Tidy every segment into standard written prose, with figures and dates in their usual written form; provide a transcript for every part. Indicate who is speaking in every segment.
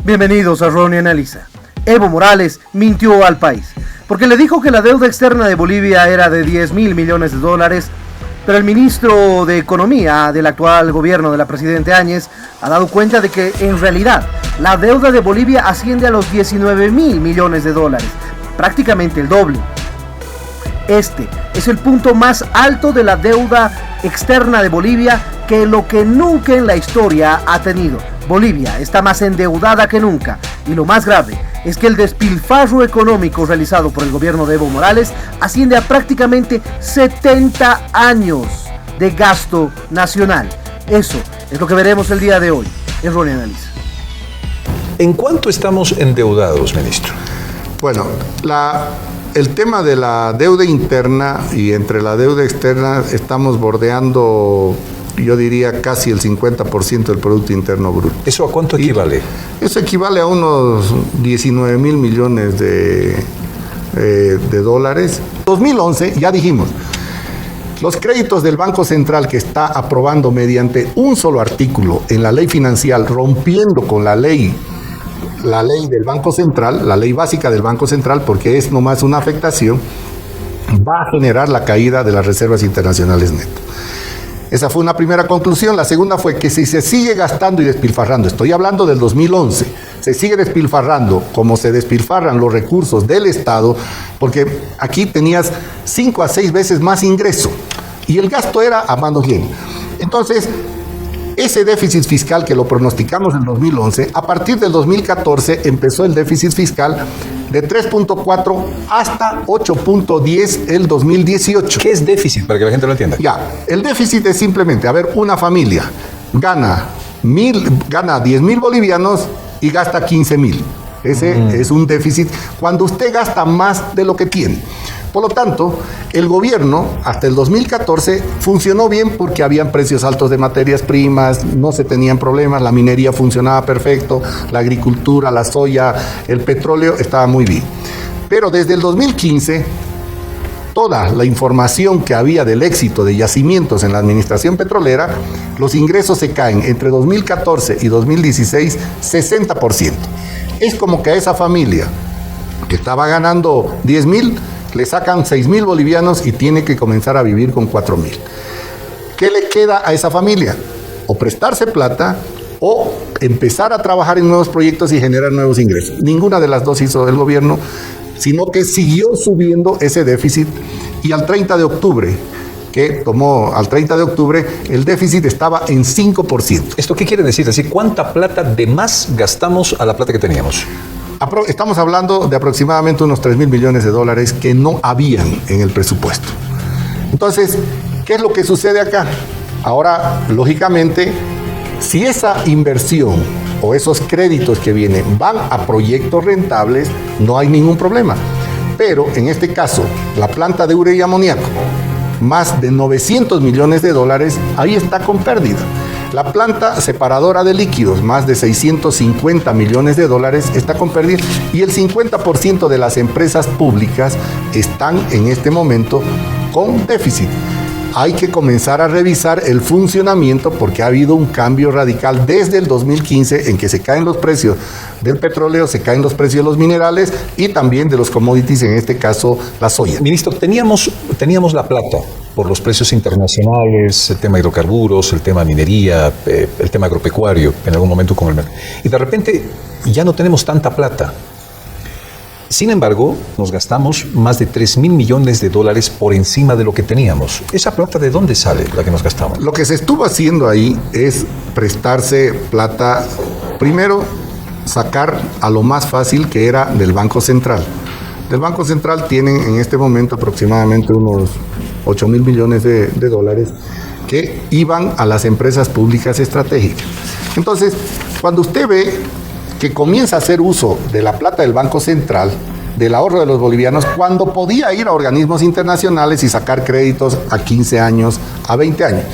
Speaker 1: Bienvenidos a Ronnie Analiza. Evo Morales mintió al país, porque le dijo que la deuda externa de Bolivia era de 10.000 millones de dólares, pero el ministro de Economía del actual gobierno de la presidenta Áñez ha dado cuenta de que en realidad la deuda de Bolivia asciende a los 19.000 millones de dólares, prácticamente el doble. Este es el punto más alto de la deuda externa de Bolivia que lo que nunca en la historia ha tenido. Bolivia está más endeudada que nunca, y lo más grave es que el despilfarro económico realizado por el gobierno de Evo Morales asciende a prácticamente 70 años de gasto nacional. Eso es lo que veremos el día de hoy en Ronnie Analiza.
Speaker 2: ¿En cuánto estamos endeudados, ministro?
Speaker 3: Bueno, el tema de la deuda interna y entre la deuda externa estamos bordeando, yo diría, casi el 50% del Producto Interno Bruto.
Speaker 2: ¿Eso a cuánto equivale?
Speaker 3: Eso equivale a unos 19.000 millones de dólares. 2011, ya dijimos, los créditos del Banco Central que está aprobando mediante un solo artículo en la ley financiera, rompiendo con la ley del Banco Central, la ley básica del Banco Central, porque es nomás una afectación, va a generar la caída de las reservas internacionales netas. Esa fue una primera conclusión. La segunda fue que si se sigue gastando y despilfarrando, estoy hablando del 2011, se sigue despilfarrando como se despilfarran los recursos del Estado, porque aquí tenías 5 a 6 veces más ingreso y el gasto era a manos llenas. Entonces, ese déficit fiscal que lo pronosticamos en 2011, a partir del 2014 empezó el déficit fiscal de 3.4 hasta 8.10 el 2018.
Speaker 2: ¿Qué es déficit, para que la gente lo entienda?
Speaker 3: Ya, el déficit es simplemente, una familia gana 10.000 bolivianos y gasta 15.000. Ese es un déficit cuando usted gasta más de lo que tiene. Por lo tanto, el gobierno hasta el 2014 funcionó bien porque habían precios altos de materias primas, no se tenían problemas, la minería funcionaba perfecto, la agricultura, la soya, el petróleo estaba muy bien. Pero desde el 2015, toda la información que había del éxito de yacimientos en la administración petrolera, los ingresos se caen entre 2014 y 2016 60%. Es como que a esa familia que estaba ganando 10.000, le sacan 6.000 bolivianos y tiene que comenzar a vivir con 4.000. ¿Qué le queda a esa familia? O prestarse plata o empezar a trabajar en nuevos proyectos y generar nuevos ingresos. Ninguna de las dos hizo el gobierno, sino que siguió subiendo ese déficit y al 30 de octubre, el déficit estaba en 5%.
Speaker 2: ¿Esto qué quiere decir? Es decir, ¿cuánta plata de más gastamos a la plata que teníamos?
Speaker 3: Estamos hablando de aproximadamente unos 3.000 millones de dólares que no habían en el presupuesto. Entonces, ¿qué es lo que sucede acá? Ahora, lógicamente, si esa inversión o esos créditos que vienen van a proyectos rentables, no hay ningún problema. Pero en este caso, la planta de urea y amoníaco, más de 900 millones de dólares, ahí está con pérdida. La planta separadora de líquidos, más de 650 millones de dólares, está con pérdida, y el 50% de las empresas públicas están en este momento con déficit. Hay que comenzar a revisar el funcionamiento porque ha habido un cambio radical desde el 2015 en que se caen los precios del petróleo, se caen los precios de los minerales y también de los commodities, en este caso la soya.
Speaker 2: Ministro, teníamos la plata por los precios internacionales, el tema de hidrocarburos, el tema minería, el tema agropecuario, en algún momento con el mercado. Y de repente ya no tenemos tanta plata. Sin embargo, nos gastamos más de 3.000 millones de dólares por encima de lo que teníamos. ¿Esa plata de dónde sale, la que nos gastamos?
Speaker 3: Lo que se estuvo haciendo ahí es prestarse plata, primero sacar a lo más fácil, que era del Banco Central. Del Banco Central tienen en este momento aproximadamente unos 8.000 millones de dólares que iban a las empresas públicas estratégicas. Entonces, cuando usted ve que comienza a hacer uso de la plata del Banco Central, del ahorro de los bolivianos, cuando podía ir a organismos internacionales y sacar créditos a 15 años, a 20 años.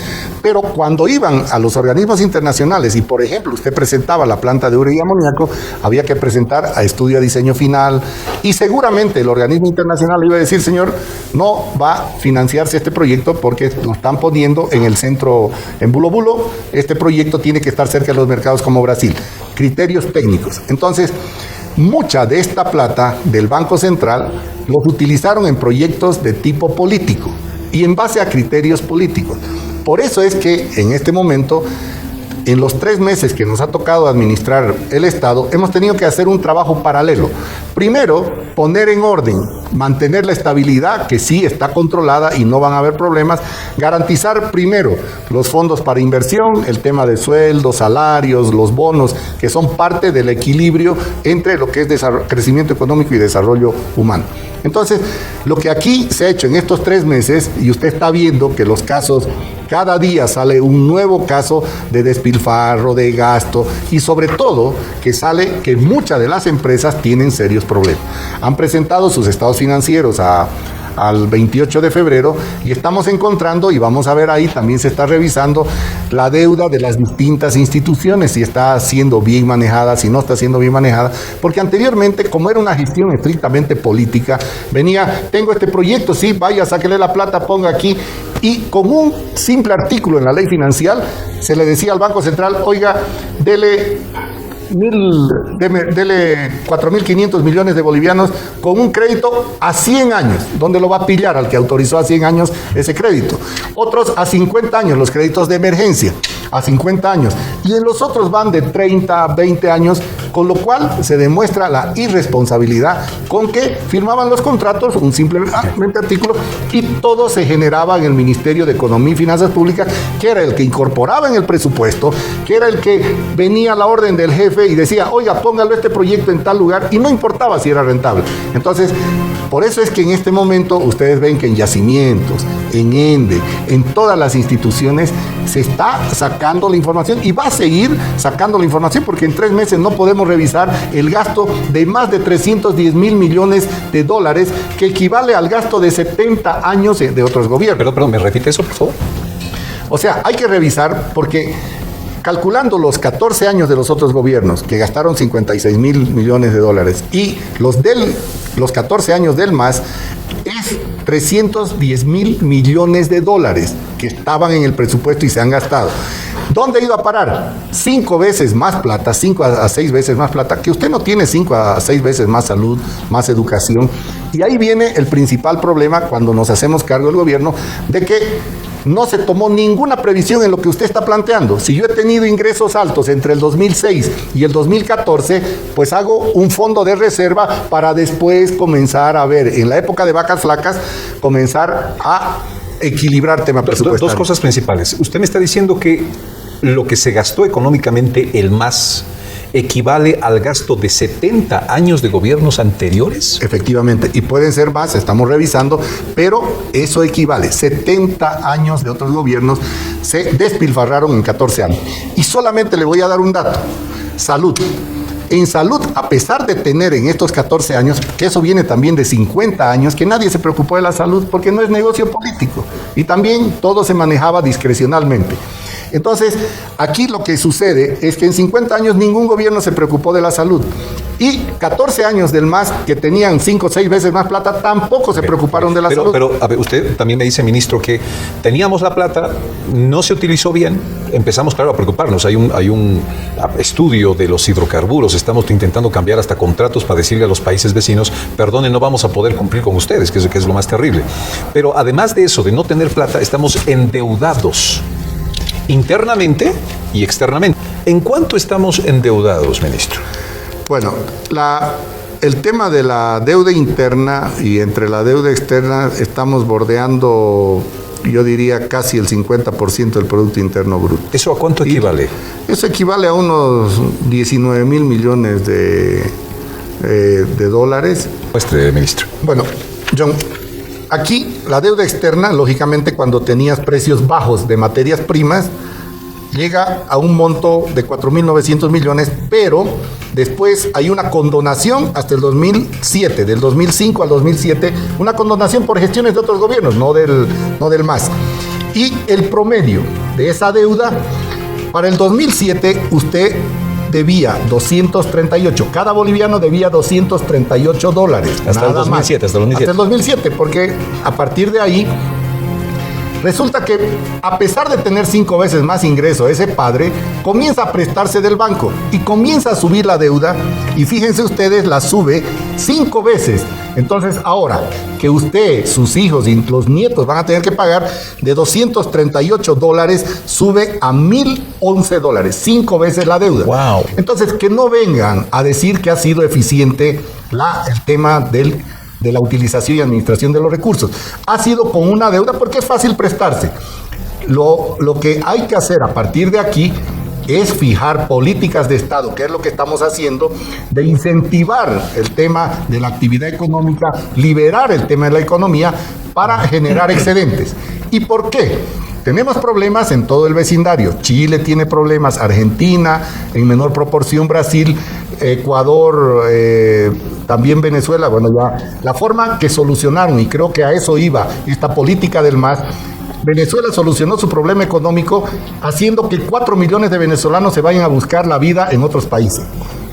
Speaker 3: Pero cuando iban a los organismos internacionales y, por ejemplo, usted presentaba la planta de urea y amoníaco, había que presentar a estudio de diseño final y seguramente el organismo internacional iba a decir, señor, no va a financiarse este proyecto porque lo están poniendo en el centro, en Bulo Bulo, este proyecto tiene que estar cerca de los mercados como Brasil. criterios técnicos. Entonces, mucha de esta plata del Banco Central los utilizaron en proyectos de tipo político y en base a criterios políticos. Por eso es que en este momento, en los 3 meses que nos ha tocado administrar el Estado, hemos tenido que hacer un trabajo paralelo. Primero, poner en orden, mantener la estabilidad, que sí está controlada y no van a haber problemas. Garantizar primero los fondos para inversión, el tema de sueldos, salarios, los bonos, que son parte del equilibrio entre lo que es crecimiento económico y desarrollo humano. Entonces, lo que aquí se ha hecho en estos 3 meses, y usted está viendo que los casos, cada día sale un nuevo caso de despilfarro, de gasto, y sobre todo que sale que muchas de las empresas tienen serios problemas. Han presentado sus estados financieros al 28 de febrero y estamos encontrando, y vamos a ver ahí, también se está revisando la deuda de las distintas instituciones, si está siendo bien manejada, si no está siendo bien manejada, porque anteriormente, como era una gestión estrictamente política, venía, tengo este proyecto, sí, vaya, sáquele la plata, ponga aquí, y con un simple artículo en la ley financiera se le decía al Banco Central, oiga, dele 4.500 millones de bolivianos con un crédito a 100 años, donde lo va a pillar al que autorizó a 100 años ese crédito. Otros a 50 años, los créditos de emergencia, a 50 años. Y en los otros van de 30 a 20 años, con lo cual se demuestra la irresponsabilidad con que firmaban los contratos, un simplemente artículo, y todo se generaba en el Ministerio de Economía y Finanzas Públicas, que era el que incorporaba en el presupuesto, que era el que venía a la orden del jefe y decía, oiga, póngalo este proyecto en tal lugar, y no importaba si era rentable. Entonces, por eso es que en este momento ustedes ven que en yacimientos, en ENDE, en todas las instituciones se está sacando la información y va a seguir sacando la información, porque en 3 meses no podemos revisar el gasto de más de 310 mil millones de dólares, que equivale al gasto de 70 años de otros gobiernos.
Speaker 2: Perdón, ¿me repite eso, por favor?
Speaker 3: O sea, hay que revisar porque calculando los 14 años de los otros gobiernos, que gastaron 56 mil millones de dólares, y los 14 años del MAS, es 310 mil millones de dólares que estaban en el presupuesto y se han gastado. ¿Dónde ha ido a parar? 5 veces más plata, 5 a 6 veces más plata, que usted no tiene 5 a 6 veces más salud, más educación. Y ahí viene el principal problema cuando nos hacemos cargo del gobierno, de que no se tomó ninguna previsión en lo que usted está planteando. Si yo he tenido ingresos altos entre el 2006 y el 2014, pues hago un fondo de reserva para después comenzar a ver, en la época de vacas flacas, comenzar a equilibrar tema presupuestario.
Speaker 2: 2 cosas principales. Usted me está diciendo que lo que se gastó económicamente el MAS equivale al gasto de 70 años de gobiernos anteriores.
Speaker 3: Efectivamente, y pueden ser más, estamos revisando, pero eso equivale. 70 años de otros gobiernos se despilfarraron en 14 años. Y solamente le voy a dar un dato. Salud. En salud, a pesar de tener en estos 14 años, que eso viene también de 50 años, que nadie se preocupó de la salud porque no es negocio político. Y también todo se manejaba discrecionalmente. Entonces, aquí lo que sucede es que en 50 años ningún gobierno se preocupó de la salud. Y 14 años del MAS, que tenían 5 o 6 veces más plata, tampoco se preocuparon de la salud.
Speaker 2: Pero, a ver, usted también me dice, ministro, que teníamos la plata, no se utilizó bien, empezamos, claro, a preocuparnos. Hay un estudio de los hidrocarburos, estamos intentando cambiar hasta contratos para decirle a los países vecinos, perdone, no vamos a poder cumplir con ustedes, que es lo más terrible. Pero además de eso, de no tener plata, estamos endeudados internamente y externamente. ¿En cuánto estamos endeudados, ministro?
Speaker 3: Bueno, el tema de la deuda interna y entre la deuda externa estamos bordeando, yo diría, casi el 50% del Producto Interno Bruto.
Speaker 2: ¿Eso a cuánto equivale?
Speaker 3: Eso equivale a unos 19 mil millones de dólares.
Speaker 2: Muestre, ministro.
Speaker 3: Bueno, John, aquí la deuda externa, lógicamente, cuando tenías precios bajos de materias primas, llega a un monto de 4.900 millones, pero después hay una condonación hasta el 2007, del 2005 al 2007, una condonación por gestiones de otros gobiernos, no del MAS. Y el promedio de esa deuda, para el 2007, usted debía 238, cada boliviano debía 238 dólares.
Speaker 2: Hasta el 2007,
Speaker 3: hasta el 2007, porque a partir de ahí Resulta que a pesar de tener 5 veces más ingreso, ese padre comienza a prestarse del banco y comienza a subir la deuda, y fíjense ustedes, la sube 5 veces. Entonces ahora que usted, sus hijos y los nietos van a tener que pagar de $238, sube a $1,011, 5 veces la deuda.
Speaker 2: Wow.
Speaker 3: Entonces que no vengan a decir que ha sido eficiente el tema de la utilización y administración de los recursos. Ha sido con una deuda porque es fácil prestarse. Lo que hay que hacer a partir de aquí es fijar políticas de Estado, que es lo que estamos haciendo, de incentivar el tema de la actividad económica, liberar el tema de la economía para generar excedentes. ¿Y por qué? Tenemos problemas en todo el vecindario. Chile tiene problemas, Argentina, en menor proporción Brasil, Ecuador, también Venezuela. Bueno, ya la forma que solucionaron, y creo que a eso iba esta política del MAS, Venezuela solucionó su problema económico haciendo que 4 millones de venezolanos se vayan a buscar la vida en otros países.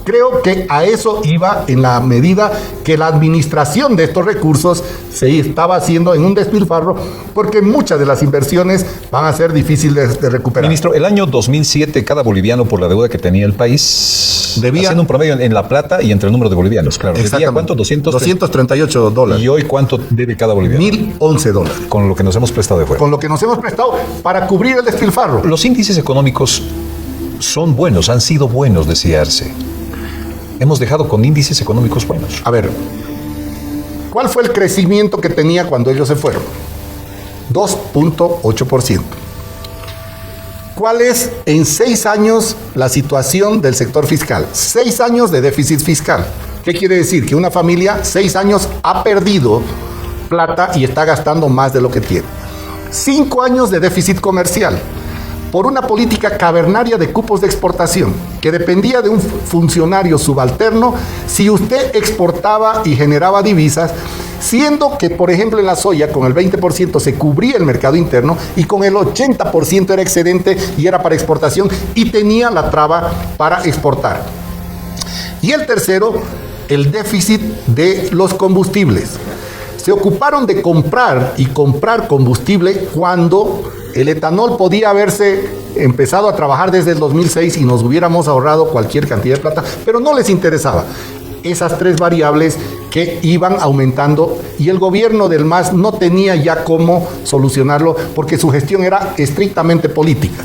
Speaker 3: Creo que a eso iba en la medida que la administración de estos recursos se estaba haciendo en un despilfarro, porque muchas de las inversiones van a ser difíciles de recuperar.
Speaker 2: Ministro, el año 2007 cada boliviano, por la deuda que tenía el país,
Speaker 3: debía,
Speaker 2: haciendo un promedio en La Plata y entre el número de bolivianos, claro. ¿Debía cuánto?
Speaker 3: $238.
Speaker 2: ¿Y hoy cuánto debe cada boliviano?
Speaker 3: $1,011.
Speaker 2: Con lo que nos hemos prestado de fuera.
Speaker 3: Con lo que nos hemos prestado para cubrir el despilfarro.
Speaker 2: Los índices económicos son buenos, han sido buenos, decía Arce. Hemos dejado con índices económicos buenos.
Speaker 3: A ver, ¿cuál fue el crecimiento que tenía cuando ellos se fueron? 2.8%. ¿Cuál es en 6 años la situación del sector fiscal? 6 años de déficit fiscal. ¿Qué quiere decir? Que una familia 6 años ha perdido plata y está gastando más de lo que tiene. 5 años de déficit comercial por una política cavernaria de cupos de exportación que dependía de un funcionario subalterno si usted exportaba y generaba divisas, siendo que, por ejemplo, en la soya con el 20% se cubría el mercado interno y con el 80% era excedente y era para exportación y tenía la traba para exportar. Y el tercero, el déficit de los combustibles. Se ocuparon de comprar y comprar combustible cuando el etanol podía haberse empezado a trabajar desde el 2006 y nos hubiéramos ahorrado cualquier cantidad de plata, pero no les interesaba. Esas 3 variables que iban aumentando y el gobierno del MAS no tenía ya cómo solucionarlo porque su gestión era estrictamente política.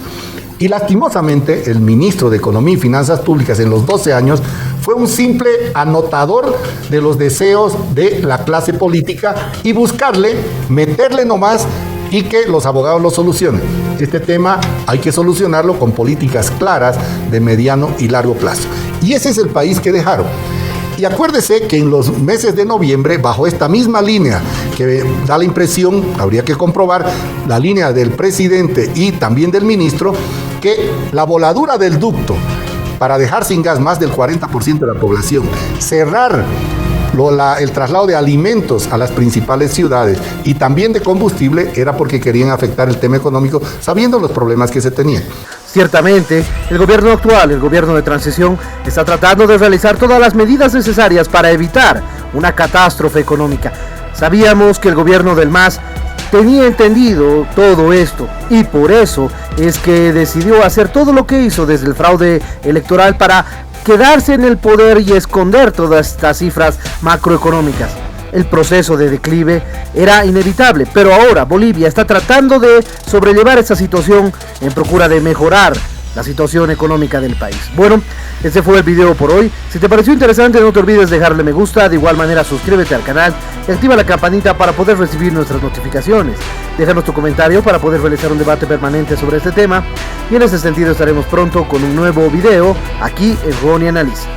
Speaker 3: Y lastimosamente el ministro de Economía y Finanzas Públicas en los 12 años fue un simple anotador de los deseos de la clase política y buscarle, meterle nomás y que los abogados lo solucionen. Este tema hay que solucionarlo con políticas claras de mediano y largo plazo. Y ese es el país que dejaron. Y acuérdese que en los meses de noviembre, bajo esta misma línea que da la impresión, habría que comprobar, la línea del presidente y también del ministro, que la voladura del ducto para dejar sin gas más del 40% de la población, cerrar el traslado de alimentos a las principales ciudades y también de combustible era porque querían afectar el tema económico sabiendo los problemas que se tenían.
Speaker 1: Ciertamente, el gobierno actual, el gobierno de transición, está tratando de realizar todas las medidas necesarias para evitar una catástrofe económica. Sabíamos que el gobierno del MAS tenía entendido todo esto y por eso es que decidió hacer todo lo que hizo desde el fraude electoral para quedarse en el poder y esconder todas estas cifras macroeconómicas. El proceso de declive era inevitable, pero ahora Bolivia está tratando de sobrellevar esta situación en procura de mejorar la situación económica del país. Bueno, este fue el video por hoy. Si te pareció interesante, no te olvides dejarle me gusta. De igual manera, suscríbete al canal y activa la campanita para poder recibir nuestras notificaciones. Déjanos tu comentario para poder realizar un debate permanente sobre este tema. Y en ese sentido estaremos pronto con un nuevo video aquí en Ronnie Analiza.